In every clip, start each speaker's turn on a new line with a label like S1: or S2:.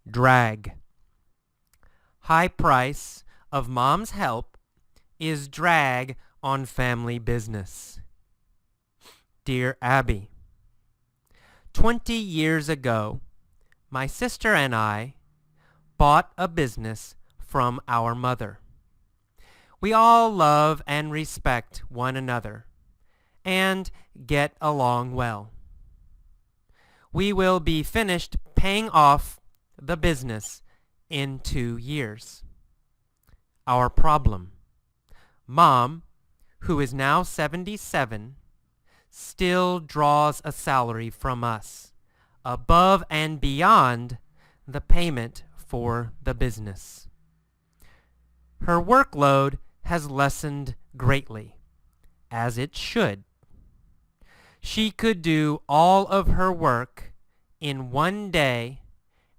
S1: Drag. High price of mom's help is drag on family business. Dear Abby, 20 years ago, my sister and I bought a business from our mother. We all love and respect one another and get along well. We will be finished paying off the business in 2 years. Our problem: Mom, who is now 77, still draws a salary from us above and beyond the payment for the business. Her workload has lessened greatly, as it should. She could do all of her work in one day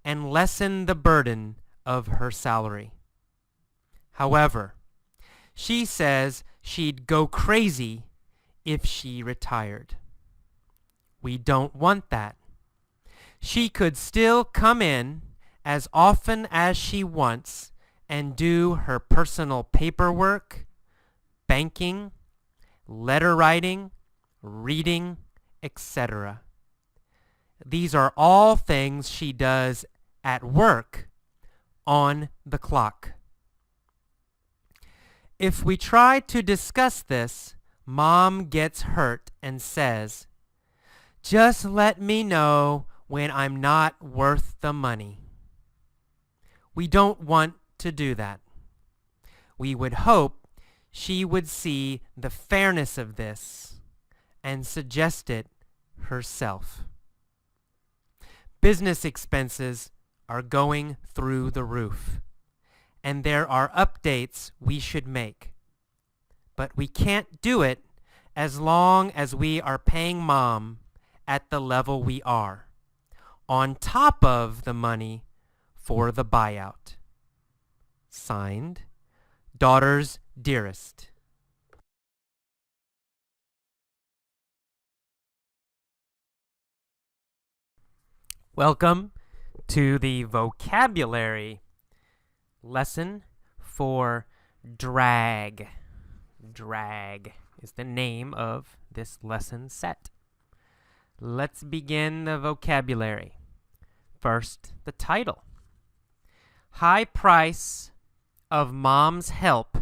S1: and lessen the burden of her salary. However, she says she'd go crazy if she retired. We don't want that. She could still come in as often as she wants and do her personal paperwork, banking, letter writing, reading, etc. These are all things she does at work on the clock. If we try to discuss this, Mom gets hurt and says, "Just let me know when I'm not worth the money." We don't want to do that. We would hope she would see the fairness of this and suggest it herself. Business expenses are going through the roof, and there are updates we should make. But we can't do it as long as we are paying Mom at the level we are, on top of the money for the buyout. Signed, Daughter's Dearest. Welcome to the vocabulary lesson for drag. Drag is the name of this lesson set. Let's begin the vocabulary. First, the title. High price of mom's help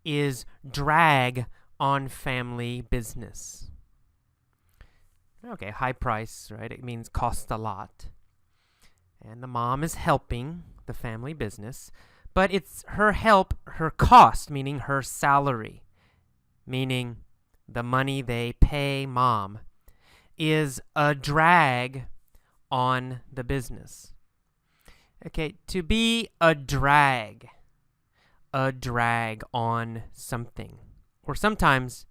S1: is drag on family business. Okay, high price, right? It means cost a lot. And the mom is helping the family business, but it's her help, her cost, meaning her salary, meaning the money they pay Mom, is a drag on the business. Okay, to be a drag on something, or sometimes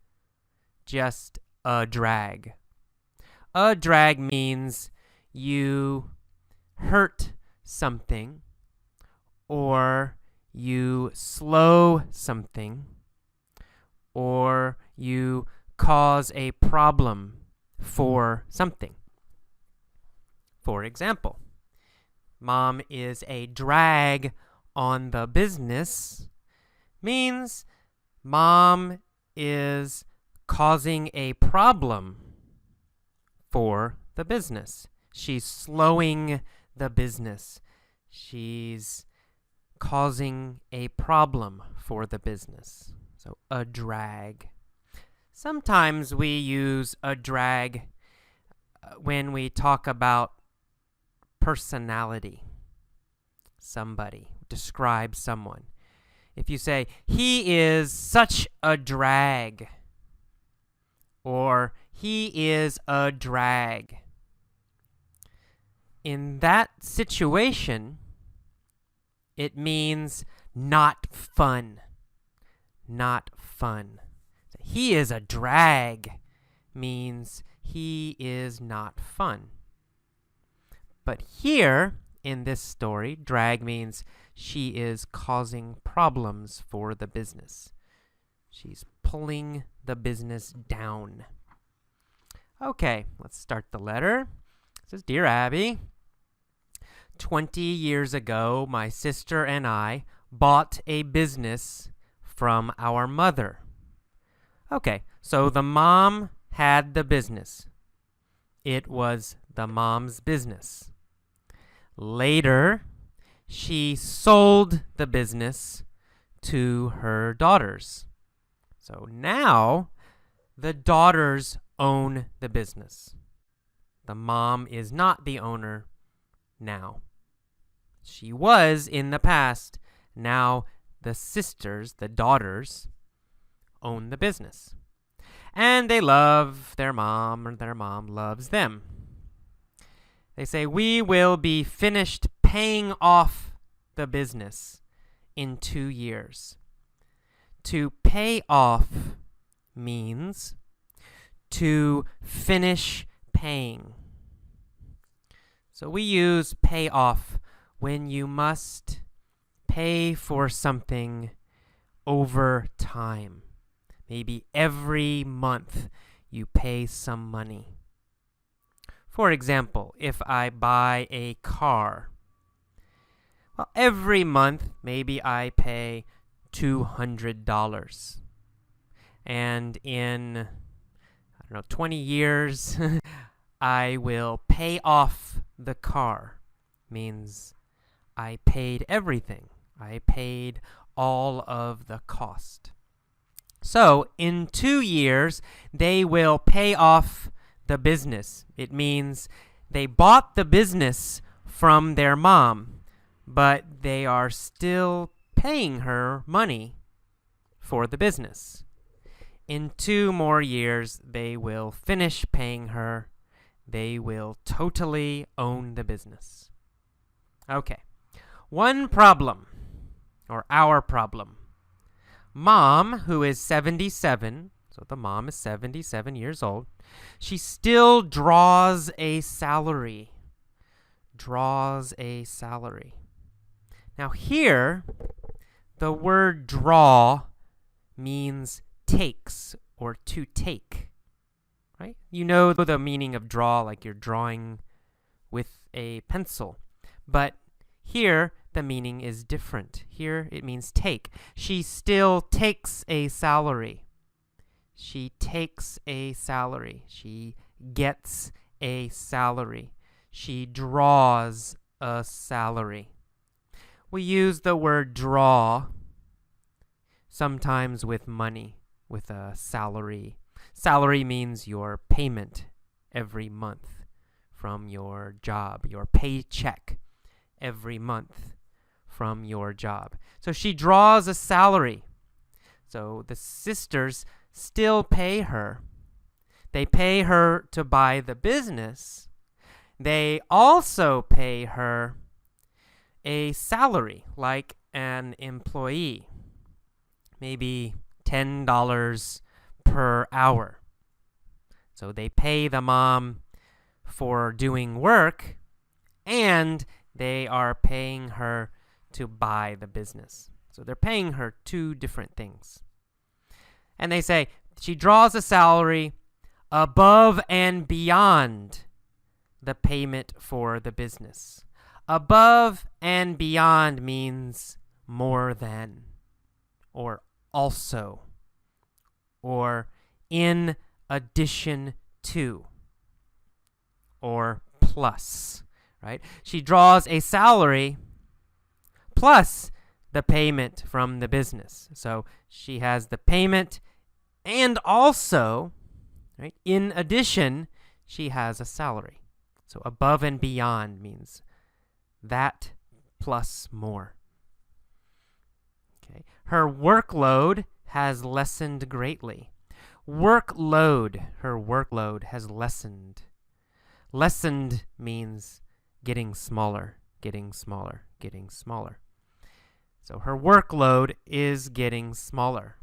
S1: just a drag. A drag means you hurt something, or you slow something, or you cause a problem for something. For example, Mom is a drag on the business means Mom is causing a problem for the business. She's slowing the business. She's causing a problem for the business. So a drag. Sometimes we use a drag when we talk about personality. Somebody, describe someone. If you say, "He is such a drag," or "He is a drag," in that situation, it means not fun. Not fun. He is a drag means he is not fun. But here, in this story, drag means she is causing problems for the business. She's pulling the business down. Okay, let's start the letter. It says, "Dear Abby, 20 years ago, my sister and I bought a business from our mother. Okay, so the mom had the business. It was the mom's business. Later, she sold the business to her daughters. So now, the daughters own the business. The mom is not the owner now. She was in the past. Now the sisters, the daughters, own the business. And they love their mom, or their mom loves them. They say, we will be finished paying off the business in 2 years. To pay off means to finish paying. So we use pay off when you must pay for something over time. Maybe every month you pay some money. For example, if I buy a car, well, every month maybe I pay $200. And in, 20 years, I will pay off the car. Means I paid everything. I paid all of the cost. So in 2 years, they will pay off the business. It means they bought the business from their mom, but they are still paying her money for the business. In 2 more years, they will finish paying her. They will totally own the business. Okay. One problem, or our problem. Mom, who is 77, so the mom is 77 years old, she still draws a salary. Draws a salary. Now here, the word draw means takes or to take, right? You know the meaning of draw, like you're drawing with a pencil. But here, the meaning is different. Here, it means take. She still takes a salary. She takes a salary. She gets a salary. She draws a salary. We use the word draw sometimes with money, with a salary. Salary means your payment every month from your job, your paycheck every month from your job. So she draws a salary. So the sisters still pay her. They pay her to buy the business. They also pay her a salary, like an employee. Maybe $10 per hour. So they pay the mom for doing work, and they are paying her to buy the business. So they're paying her 2 different things. And they say she draws a salary above and beyond the payment for the business. Above and beyond means more than, or also, or in addition to, or plus, right? She draws a salary plus the payment from the business. So she has the payment and also, right, in addition, she has a salary. So above and beyond means that plus more. Okay. Her workload has lessened greatly. Workload, her workload has lessened. Lessened means getting smaller, getting smaller, getting smaller. So her workload is getting smaller.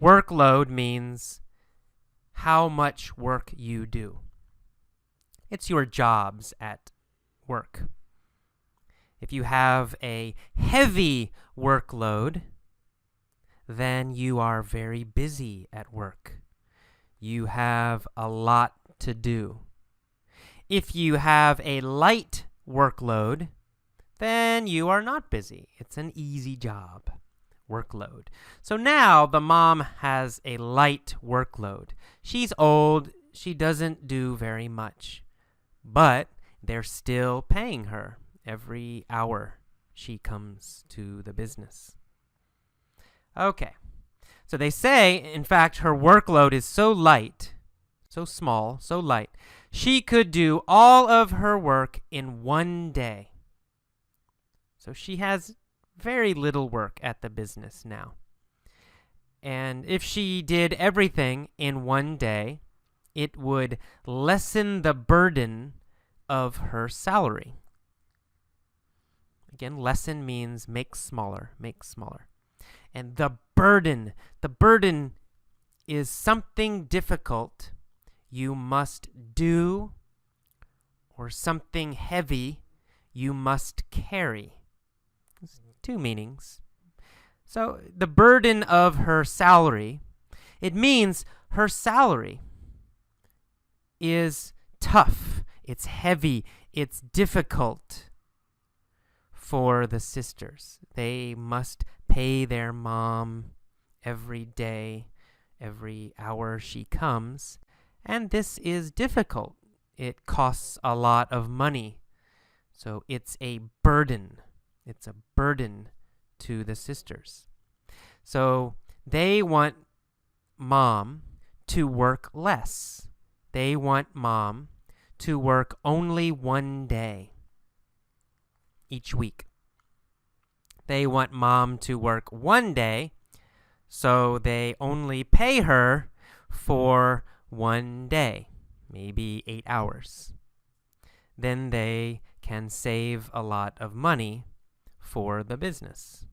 S1: Workload means how much work you do. It's your jobs at work. If you have a heavy workload, then you are very busy at work. You have a lot to do. If you have a light workload, then you are not busy. It's an easy job. Workload. So now the mom has a light workload. She's old. She doesn't do very much. But they're still paying her every hour she comes to the business. Okay. So they say, in fact, her workload is so light, so small, so light, she could do all of her work in one day. So she has very little work at the business now. And if she did everything in one day, it would lessen the burden of her salary. Again, lessen means make smaller, make smaller. And the burden is something difficult you must do or something heavy you must carry. There's two meanings. So the burden of her salary, it means her salary is tough, it's heavy, it's difficult for the sisters. They must pay their mom every day, every hour she comes, and this is difficult. It costs a lot of money, so it's a burden. It's a burden to the sisters. So they want mom to work less. They want mom to work only one day each week. They want mom to work one day, so they only pay her for one day, maybe 8 hours. Then they can save a lot of money for the business.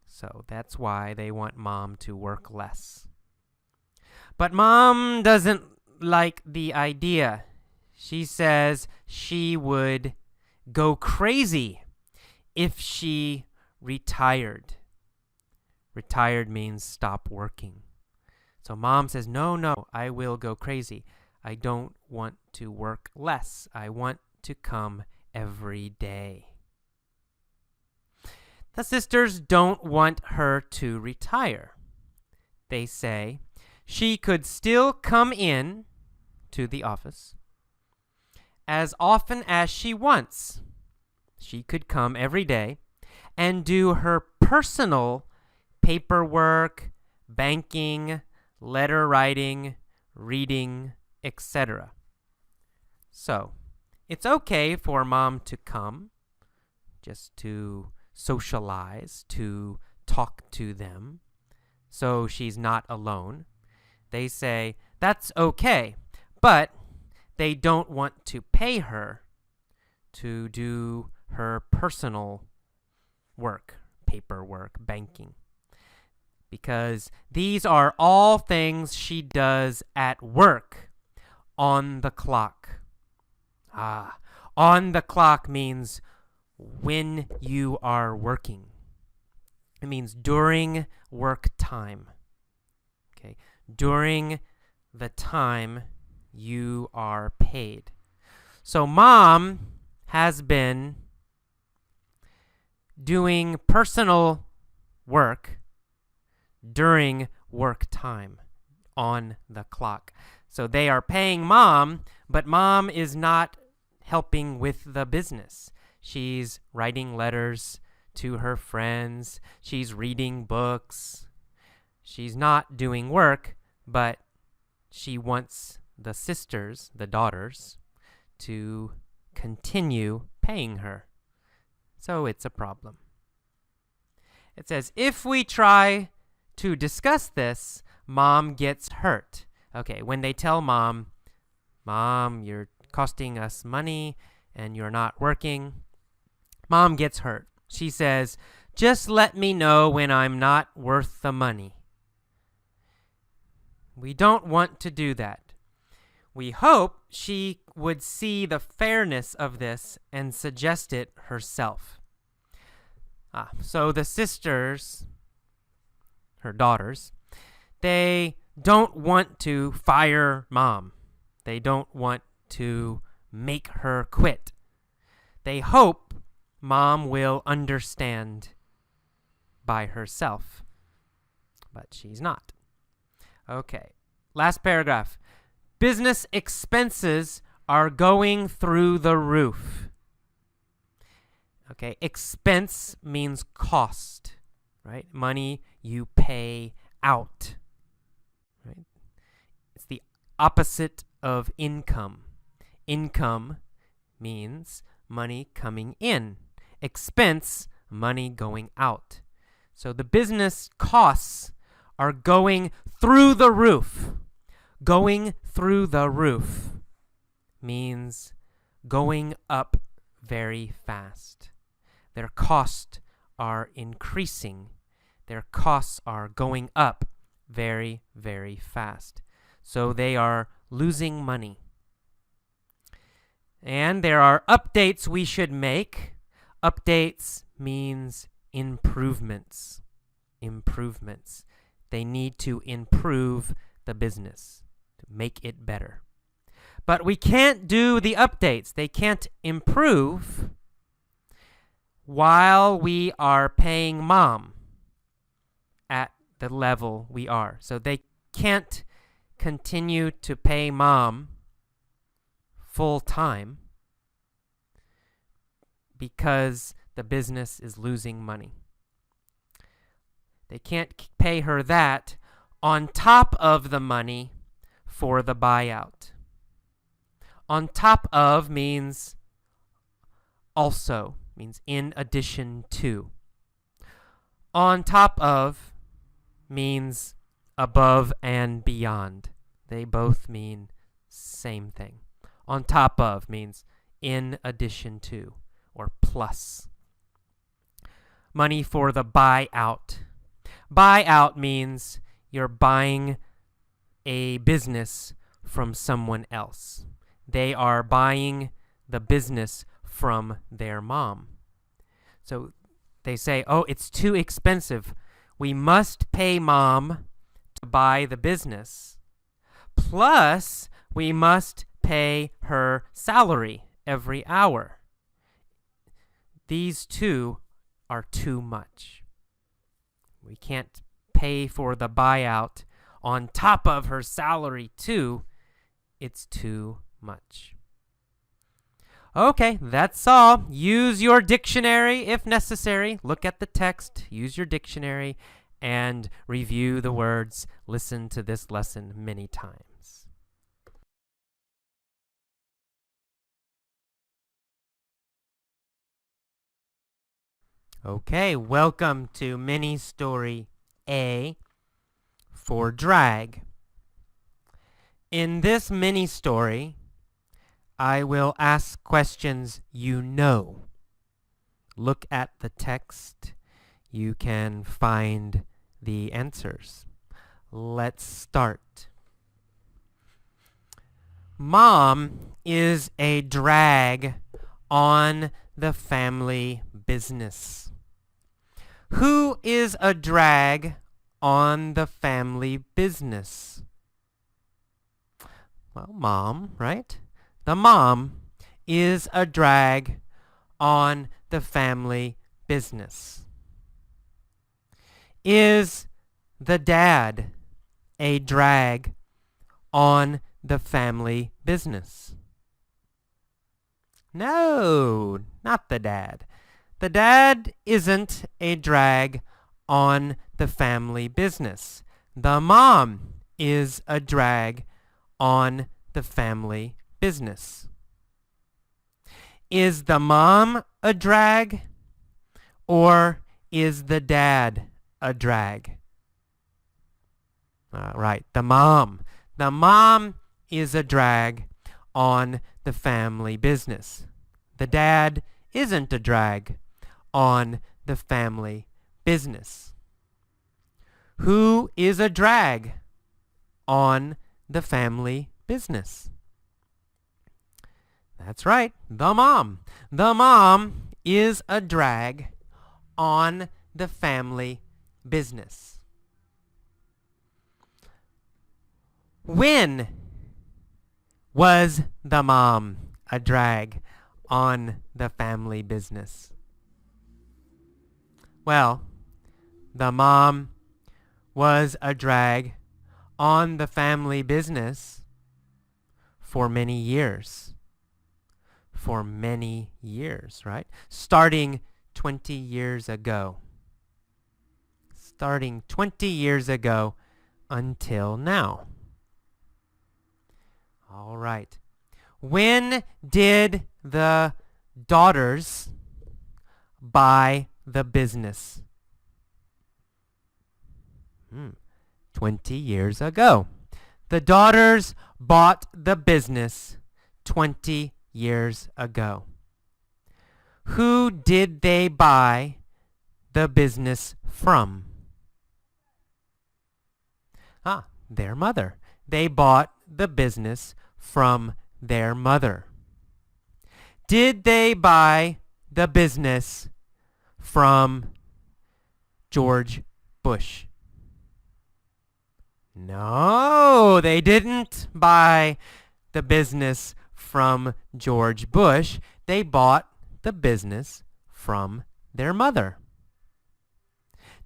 S1: So that's why they want mom to work less. But mom doesn't like the idea. She says she would go crazy if she retired. Retired means stop working. So mom says, no, I will go crazy. I don't want to work less. I want to come every day. The sisters don't want her to retire. They say she could still come in to the office as often as she wants. She could come every day and do her personal paperwork, banking, letter writing, reading, etc. So, it's okay for mom to come, just to socialize, to talk to them, so she's not alone. They say that's okay, but they don't want to pay her to do her personal work, paperwork, banking, because these are all things she does at work on the clock. On the clock means when you are working. It means during work time. Okay, during the time you are paid. So mom has been doing personal work during work time on the clock. So they are paying mom, but mom is not helping with the business. She's writing letters to her friends. She's reading books. She's not doing work, but she wants the sisters, the daughters, to continue paying her. So it's a problem. It says, if we try to discuss this, mom gets hurt. Okay, when they tell mom, you're costing us money and you're not working, mom gets hurt. She says, just let me know when I'm not worth the money. We don't want to do that. We hope she would see the fairness of this and suggest it herself. So the sisters, her daughters, they don't want to fire mom. They don't want to make her quit. They hope Mom will understand by herself, but she's not. Okay, last paragraph. Business expenses are going through the roof. Okay, expense means cost, right? Money you pay out, right? It's the opposite of income. Income means money coming in. Expense, money going out. So the business costs are going through the roof. Going through the roof means going up very fast. Their costs are increasing. Their costs are going up very, very fast. So they are losing money. And there are updates we should make. Updates means improvements. Improvements. They need to improve the business, to make it better. But we can't do the updates. They can't improve while we are paying Mom at the level we are. So they can't continue to pay Mom full time because the business is losing money. They can't pay her that on top of the money for the buyout. On top of means also, means in addition to. On top of means above and beyond. They both mean same thing. On top of means in addition to or plus. Money for the buyout. Buyout means you're buying a business from someone else. They are buying the business from their mom. So they say, oh, it's too expensive. We must pay Mom to buy the business. Plus, we must pay her salary every hour. These two are too much. We can't pay for the buyout on top of her salary too. It's too much. Okay, that's all. Use your dictionary if necessary. Look at the text, use your dictionary, and review the words. Listen to this lesson many times. Okay, welcome to mini story A for drag. In this mini story, I will ask questions you know. Look at the text. You can find the answers. Let's start. Mom is a drag on the family business. Who is a drag on the family business? Well, Mom, right? The mom is a drag on the family business. Is the dad a drag on the family business? No, not the dad. The dad isn't a drag on the family business. The mom is a drag on the family business. Is the mom a drag or is the dad a drag? Right, the mom. The mom is a drag on the family business. The dad isn't a drag on the family business. Who is a drag on the family business? That's right, the mom. The mom is a drag on the family business. When was the mom a drag on the family business? Well, the mom was a drag on the family business for many years. For many years, right? Starting 20 years ago. Starting 20 years ago until now. All right. When did the daughters buy the business? 20 years ago. The daughters bought the business 20 years ago. Who did they buy the business from? Their mother. They bought the business from their mother. Did they buy the business from George Bush? No, they didn't buy the business from George Bush. They bought the business from their mother.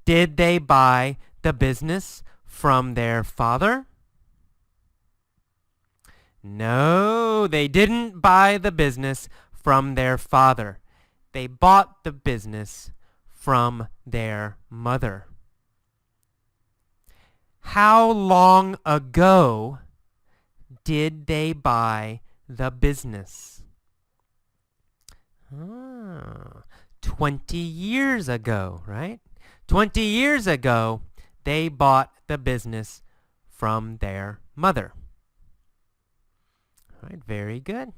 S1: Did they buy the business from their father? No, they didn't buy the business from their father. They bought the business from their mother. How long ago did they buy the business? 20 years ago, right? 20 years ago, they bought the business from their mother. All right, very good.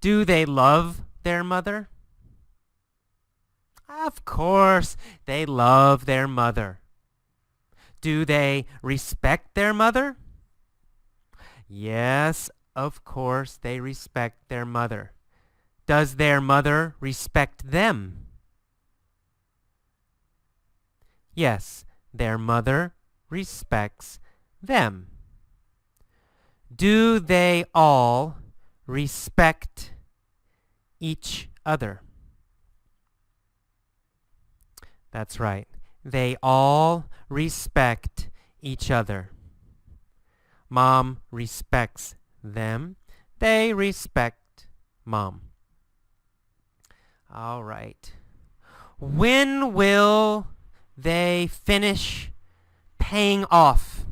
S1: Do they love their mother? Of course, they love their mother. Do they respect their mother? Yes, of course, they respect their mother. Does their mother respect them? Yes, their mother respects them. Do they all respect each other? That's right. They all respect each other. Mom respects them. They respect Mom. All right. When will they finish paying off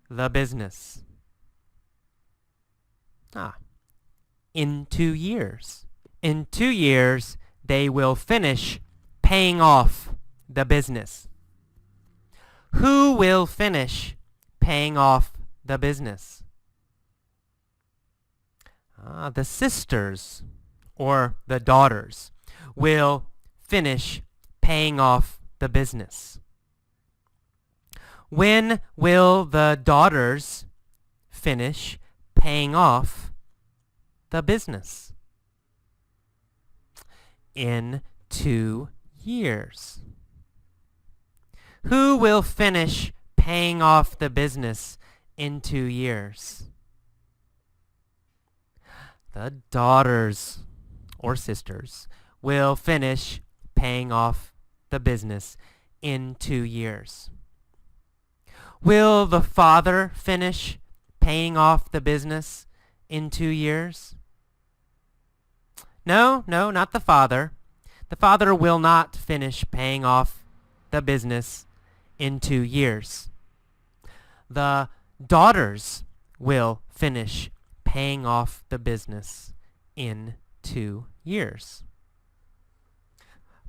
S1: the business? In 2 years. In 2 years, they will finish paying off the business. Who will finish paying off the business? The sisters or the daughters will finish paying off the business. When will the daughters finish paying off the business? In 2 years. Who will finish paying off the business in 2 years? The daughters or sisters will finish paying off the business in 2 years. Will the father finish paying off the business in 2 years? No, not the father. The father will not finish paying off the business in 2 years. The daughters will finish paying off the business in 2 years.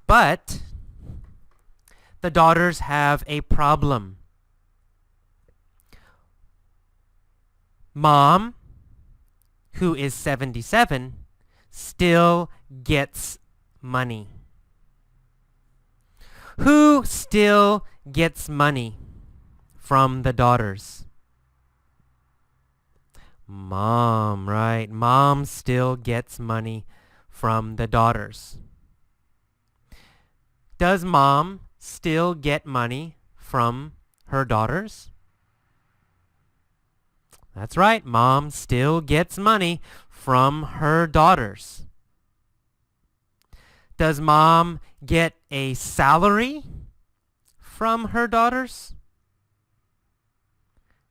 S1: But the daughters have a problem. Mom, who is 77, still gets money. Who still gets money from the daughters? Mom, right? Mom still gets money from the daughters. Does Mom still get money from her daughters? That's right. Mom still gets money from her daughters. Does Mom get a salary from her daughters?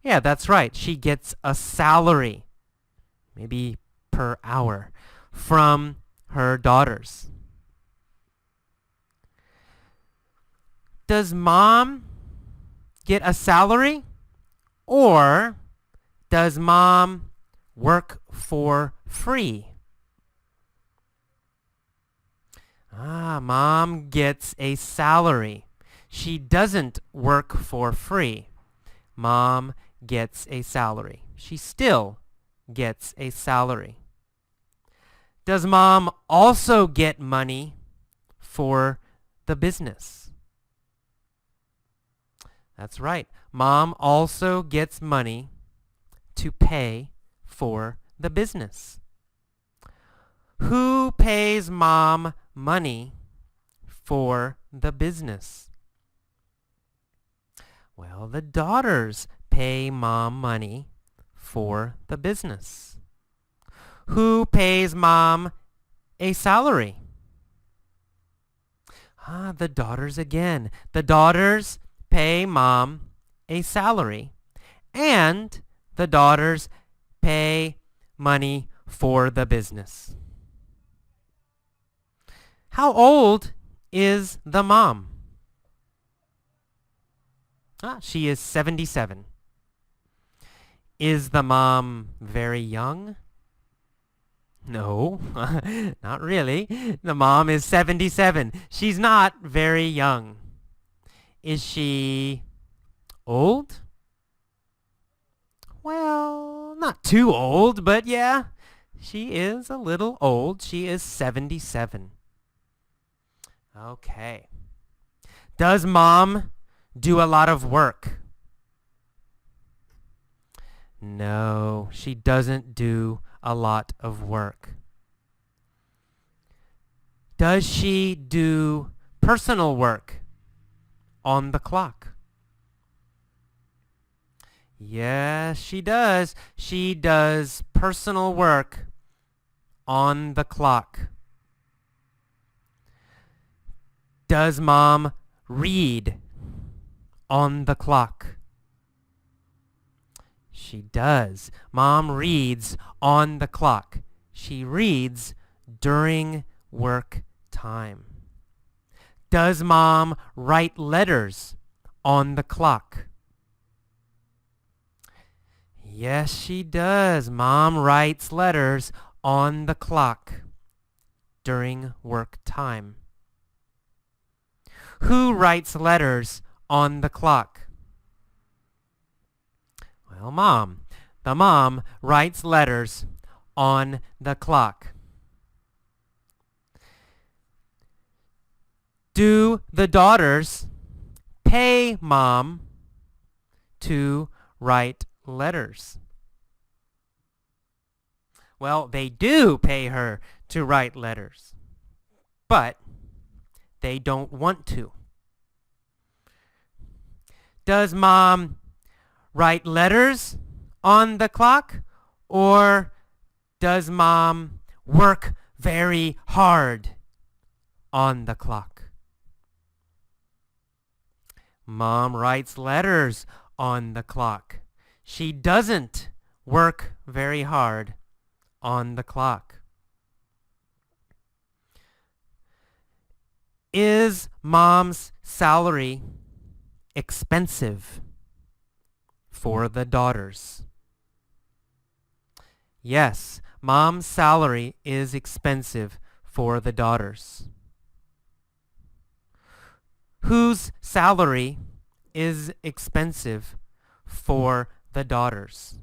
S1: Yeah, that's right. She gets a salary, maybe per hour, from her daughters. Does mom get a salary, or does mom work for free? Mom gets a salary. She doesn't work for free. Mom gets a salary. She still gets a salary. Does mom also get money for the business? That's right. Mom also gets money to pay for the business. Who pays mom money for the business? Well, the daughters pay mom money for the business. Who pays mom a salary? The daughters again. The daughters pay mom a salary, and the daughters pay money for the business. How old is the mom? She is 77. Is the mom very young? No, not really. The mom is 77. She's not very young. Is she old? Well, not too old, but yeah, she is a little old. She is 77. Okay. Does mom do a lot of work? No, she doesn't do a lot of work. Does she do personal work on the clock? Yes, she does. She does personal work on the clock. Does mom read on the clock? She does. Mom reads on the clock. She reads during work time. Does mom write letters on the clock? Yes, she does. Mom writes letters on the clock during work time. Who writes letters on the clock? Well, mom. The mom writes letters on the clock. Do the daughters pay mom to write letters? Well, they do pay her to write letters, but they don't want to. Does mom write letters on the clock, or does mom work very hard on the clock? Mom writes letters on the clock. She doesn't work very hard on the clock. Is mom's salary expensive for the daughters? Yes, mom's salary is expensive for the daughters. Whose salary is expensive for the daughters?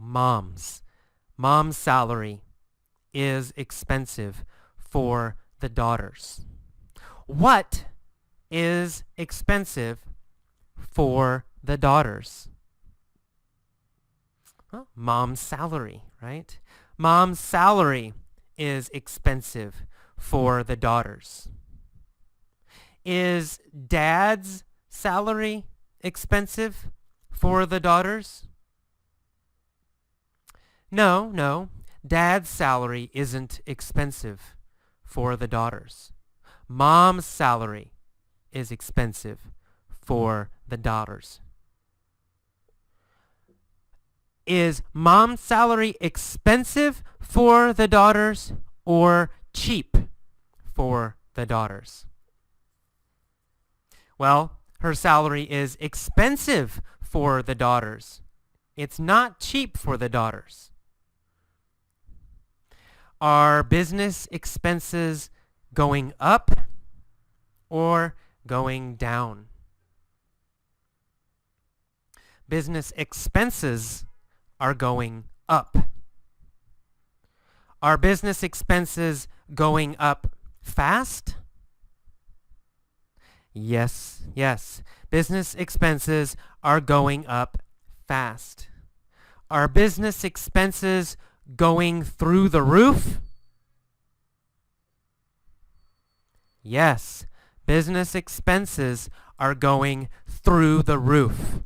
S1: Mom's. Mom's salary is expensive for the daughters. What is expensive for the daughters? Mom's salary, right? Mom's salary is expensive for the daughters. Is dad's salary expensive for the daughters? No. Dad's salary isn't expensive for the daughters. Mom's salary is expensive for the daughters. Is mom's salary expensive for the daughters or cheap for the daughters? Well, her salary is expensive for the daughters. It's not cheap for the daughters. Are business expenses going up or going down? Business expenses are going up. Are business expenses going up fast? Yes, yes. Business expenses are going up fast. Are business expenses going through the roof? Yes, business expenses are going through the roof.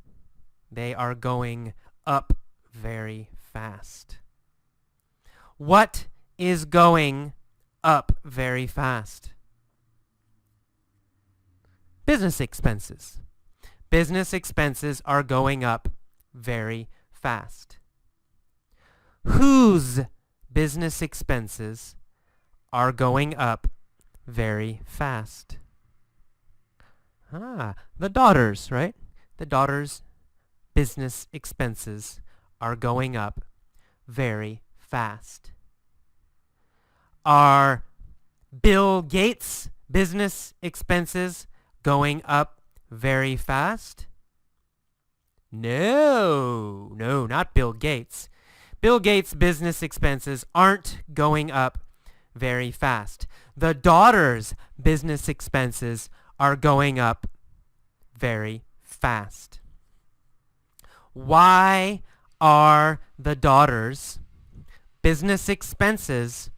S1: They are going up very fast. What is going up very fast? Business expenses. Business expenses are going up very fast. Whose business expenses are going up very fast? The daughters, right? The daughters' business expenses are going up very fast. Are Bill Gates' business expenses going up very fast? No, not Bill Gates. Bill Gates' business expenses aren't going up very fast. The daughters' business expenses are going up very fast. Why are the daughters' business expenses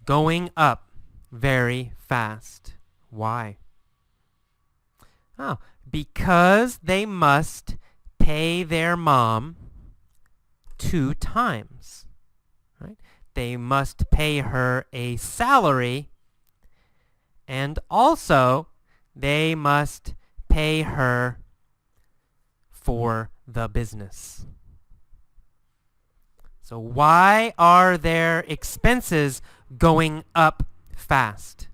S1: going up very fast? Why? Oh, because they must pay their mom 2 times. Right? They must pay her a salary, and also they must pay her for the business. So why are their expenses going up fast?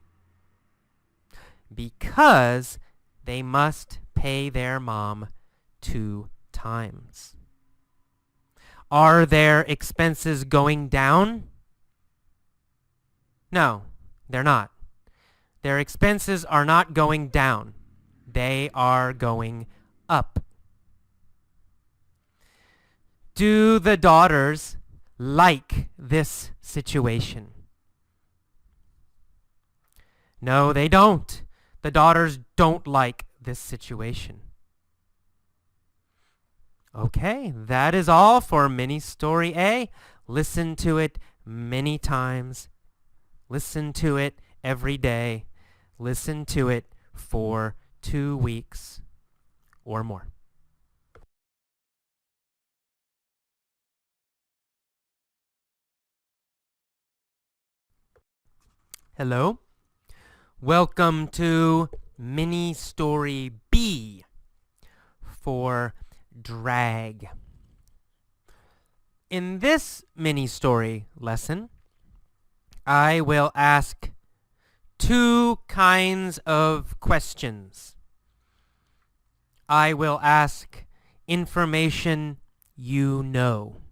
S1: Because they must pay their mom 2 times. Are their expenses going down? No, they're not. Their expenses are not going down. They are going up. Do the daughters like this situation? No, they don't. The daughters don't like this situation. Okay, that is all for mini story A. Listen to it many times. Listen to it every day. Listen to it for 2 weeks or more. Hello. Welcome to mini story B for drag. In this mini story lesson, I will ask 2 kinds of questions. I will ask information you know,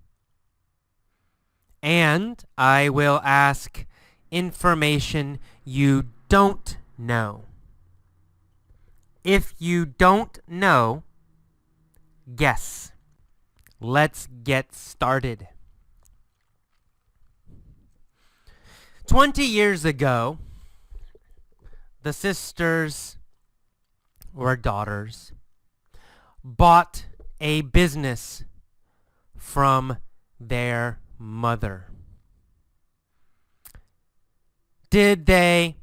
S1: and I will ask information you don't know. If you don't know, guess. Let's get started. 20 years ago, the sisters or daughters bought a business from their mother. Did they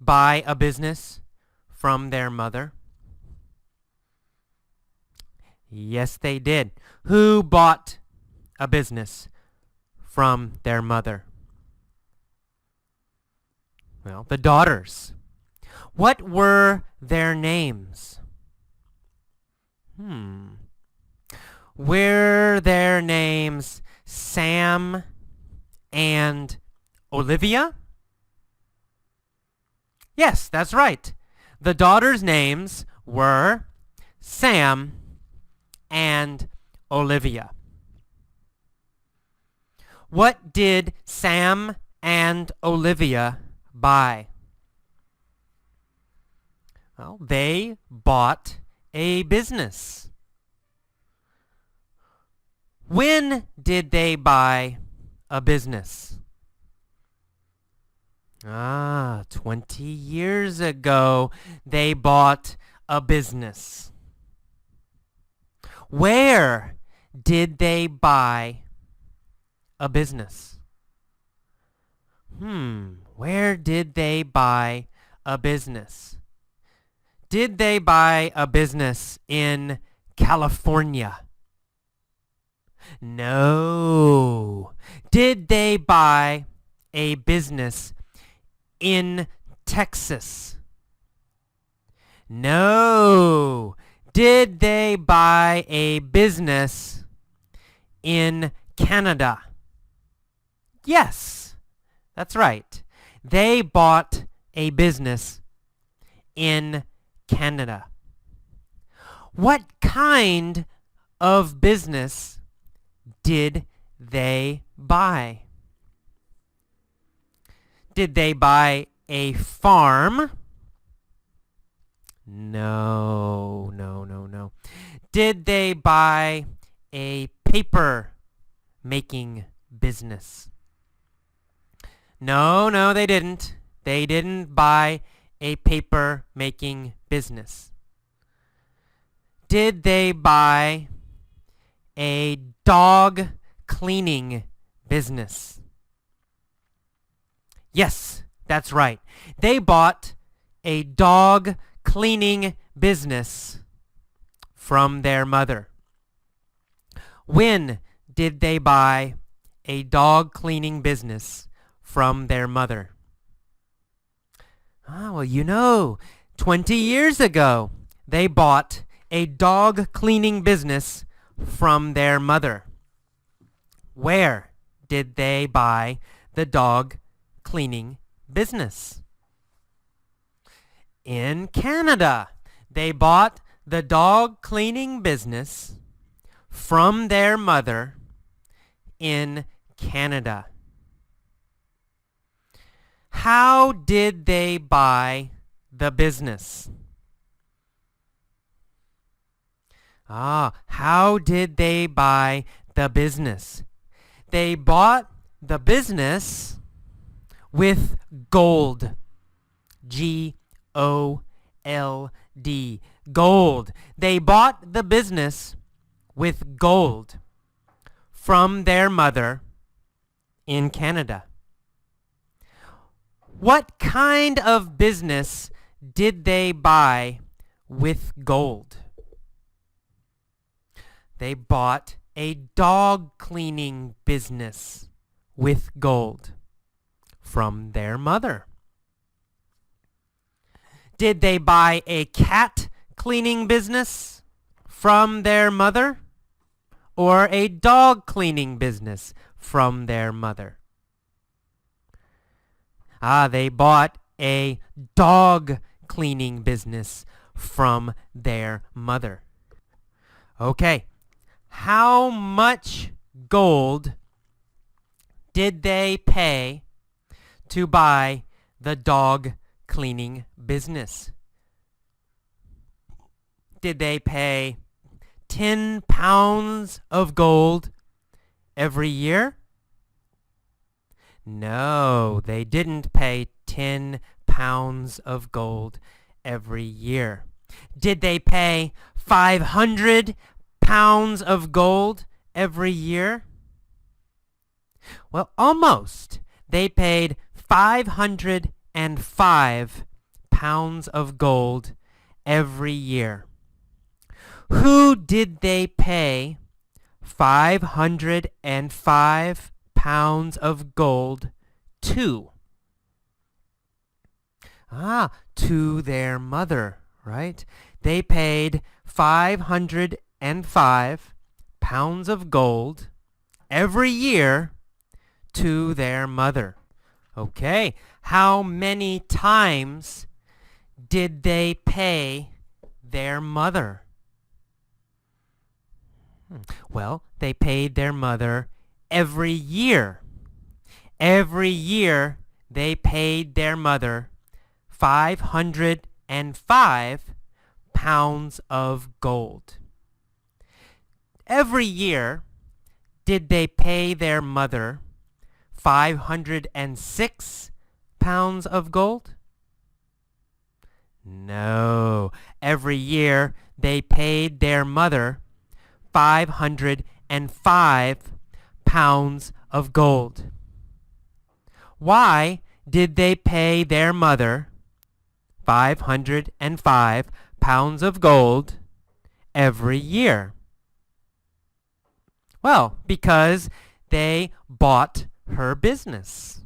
S1: buy a business from their mother? Yes, they did. Who bought a business from their mother? Well, the daughters. What were their names? Were their names Sam and Olivia? Yes, that's right. The daughters' names were Sam and Olivia. What did Sam and Olivia buy? Well, they bought a business. When did they buy a business? 20 years ago, they bought a business. Where did they buy a business? Where did they buy a business? Did they buy a business in California? No. Did they buy a business in Texas? No. Did they buy a business in Canada? Yes, that's right. They bought a business in Canada. What kind of business did they buy? Did they buy a farm? No. Did they buy a paper making business? No, they didn't. They didn't buy a paper making business. Did they buy a dog cleaning business? Yes, that's right. They bought a dog cleaning business from their mother. When did they buy a dog cleaning business from their mother? 20 years ago, they bought a dog cleaning business from their mother. Where did they buy the dog cleaning business? In Canada. They bought the dog cleaning business from their mother in Canada. How did they buy the business? How did they buy the business? They bought the business with gold. G-O-L-D. Gold. They bought the business with gold from their mother in Canada. What kind of business did they buy with gold? They bought a dog cleaning business with gold from their mother. Did they buy a cat cleaning business from their mother? Or a dog cleaning business from their mother? They bought a dog cleaning business from their mother. Okay, how much gold did they pay to buy the dog cleaning business? Did they pay 10 pounds of gold every year? No, they didn't pay 10 pounds of gold every year. Did they pay 500 pounds of gold every year? Well, almost. They paid 505 pounds of gold every year. Who did they pay 505 pounds of gold to? To their mother, right? They paid 505 pounds of gold every year to their mother. Okay, how many times did they pay their mother? Well, they paid their mother every year. Every year they paid their mother 505 pounds of gold. Every year did they pay their mother 506 pounds of gold? No. Every year they paid their mother 505 pounds of gold. Why did they pay their mother 505 pounds of gold every year? Well, because they bought her business.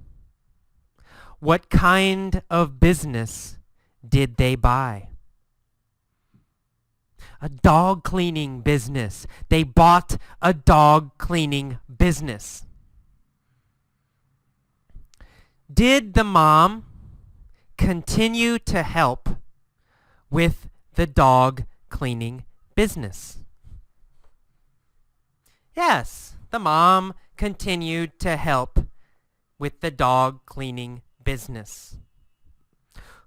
S1: What kind of business did they buy? A dog cleaning business. They bought a dog cleaning business. Did the mom continue to help with the dog cleaning business? Yes, the mom continued to help with the dog cleaning business.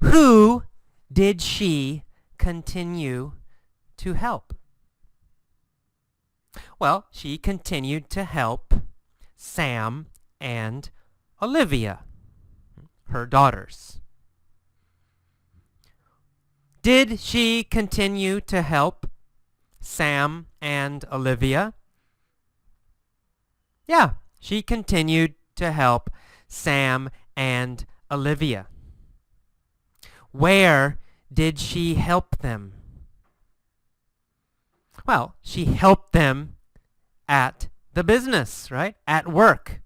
S1: Who did she continue to help? Well, she continued to help Sam and Olivia, her daughters. Did she continue to help Sam and Olivia? Yeah, she continued to help Sam and Olivia. Where did she help them? Well, she helped them at the business, right? At work.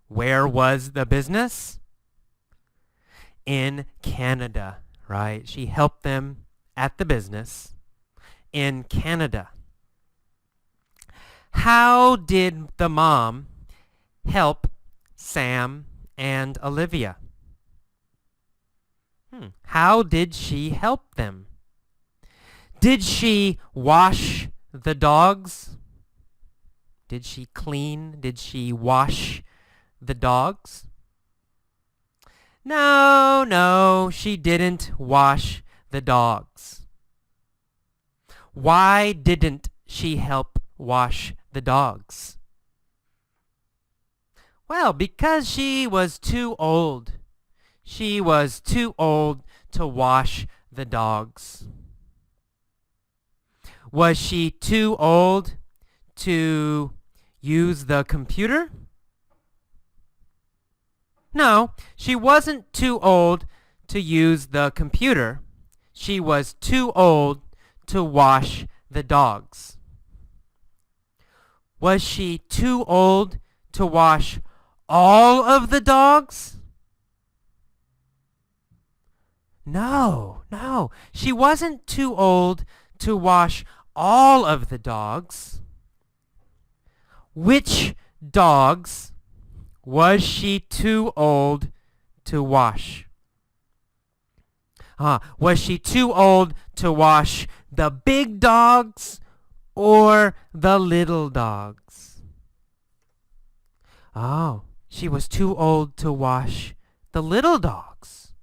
S1: Where was the business? In Canada, right? She helped them at the business in Canada. How did the mom help Sam and Olivia? How did she help them? Did she wash the dogs? Did she clean? Did she wash the dogs? No, she didn't wash the dogs. Why didn't she help wash the dogs? Well, because she was too old. She was too old to wash the dogs. Was she too old to use the computer? No, she wasn't too old to use the computer. She was too old to wash the dogs. Was she too old to wash all of the dogs? No, she wasn't too old to wash all of the dogs. Which dogs was she too old to wash? Was she too old to wash the big dogs or the little dogs? Oh, she was too old to wash the little dogs.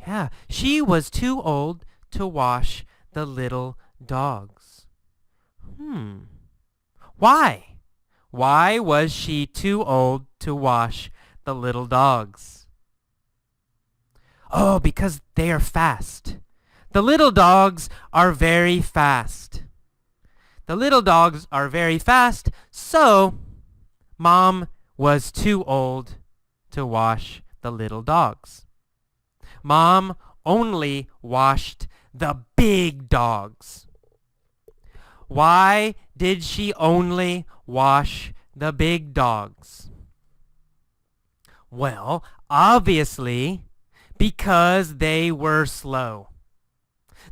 S1: Yeah, she was too old to wash the little dogs. Why? Why was she too old to wash the little dogs? Oh, because they are fast. The little dogs are very fast. The little dogs are very fast, so Mom was too old to wash the little dogs. Mom only washed the big dogs. Why did she only wash the big dogs? Well, obviously, Because they were slow.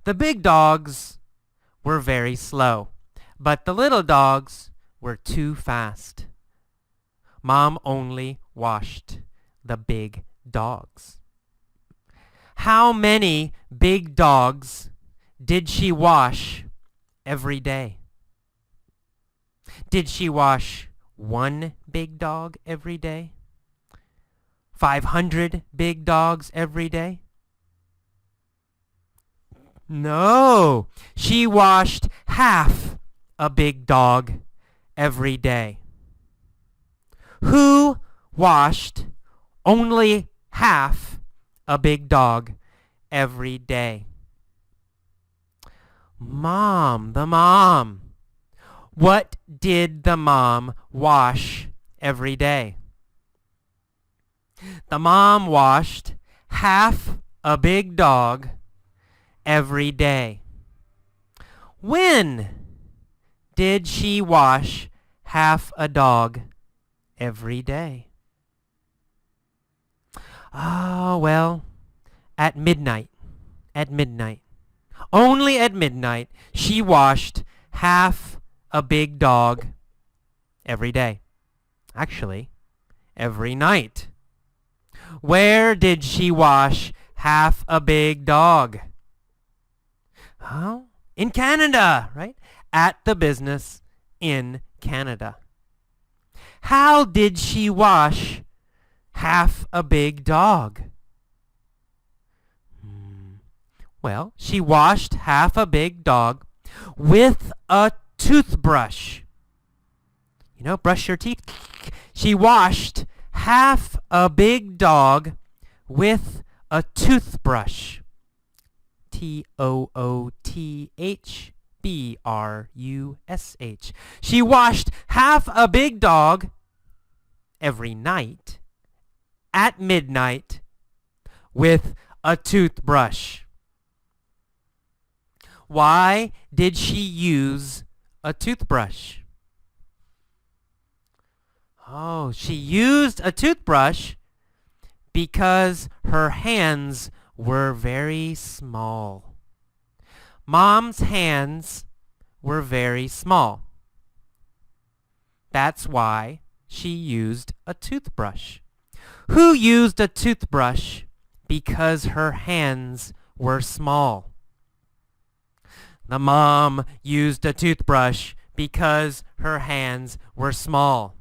S1: The big dogs were very slow, but the little dogs were too fast. Mom only washed the big dogs. How many big dogs did she wash every day? Did she wash one big dog every day? 500 big dogs every day? No, she washed half a big dog every day. Who washed only half a big dog every day? Mom, the mom. What did the mom wash every day? The mom washed half a big dog every day. When did she wash half a dog every day? Oh, well, at midnight. At midnight. Only at midnight she washed half a big dog every day. Actually, every night. Where did she wash half a big dog? Oh, in Canada, right? At the business in Canada. How did she wash half a big dog? Well, she washed half a big dog with a toothbrush. You know, brush your teeth. She washed half a big dog with a toothbrush. Toothbrush. She washed half a big dog every night at midnight with a toothbrush. Why did she use a toothbrush? Oh, she used a toothbrush because her hands were very small. Mom's hands were very small. That's why she used a toothbrush. Who used a toothbrush because her hands were small? The mom used a toothbrush because her hands were small.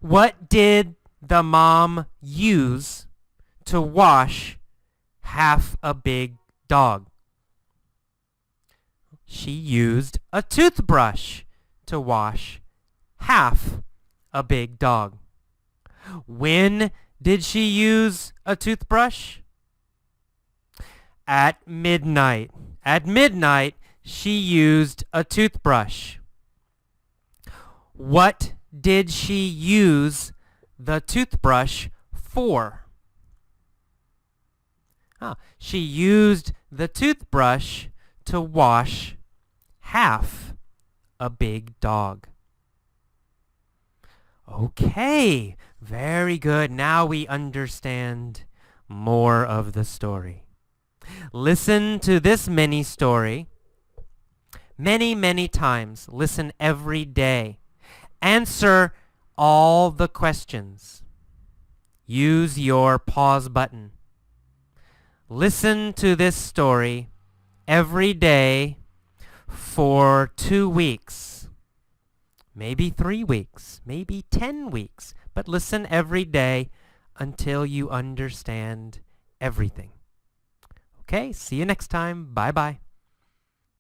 S1: What did the mom use to wash half a big dog? She used a toothbrush to wash half a big dog. When did she use a toothbrush? At midnight. At midnight, she used a toothbrush. What did she use the toothbrush for? She used the toothbrush to wash half a big dog. Okay, very good. Now we understand more of the story. Listen to this mini story many, many times. Listen every day. Answer all the questions. Use your pause button. Listen to this story every day for 2 weeks. Maybe 3 weeks. Maybe 10 weeks. But listen every day until you understand everything. Okay, see you next time. Bye-bye.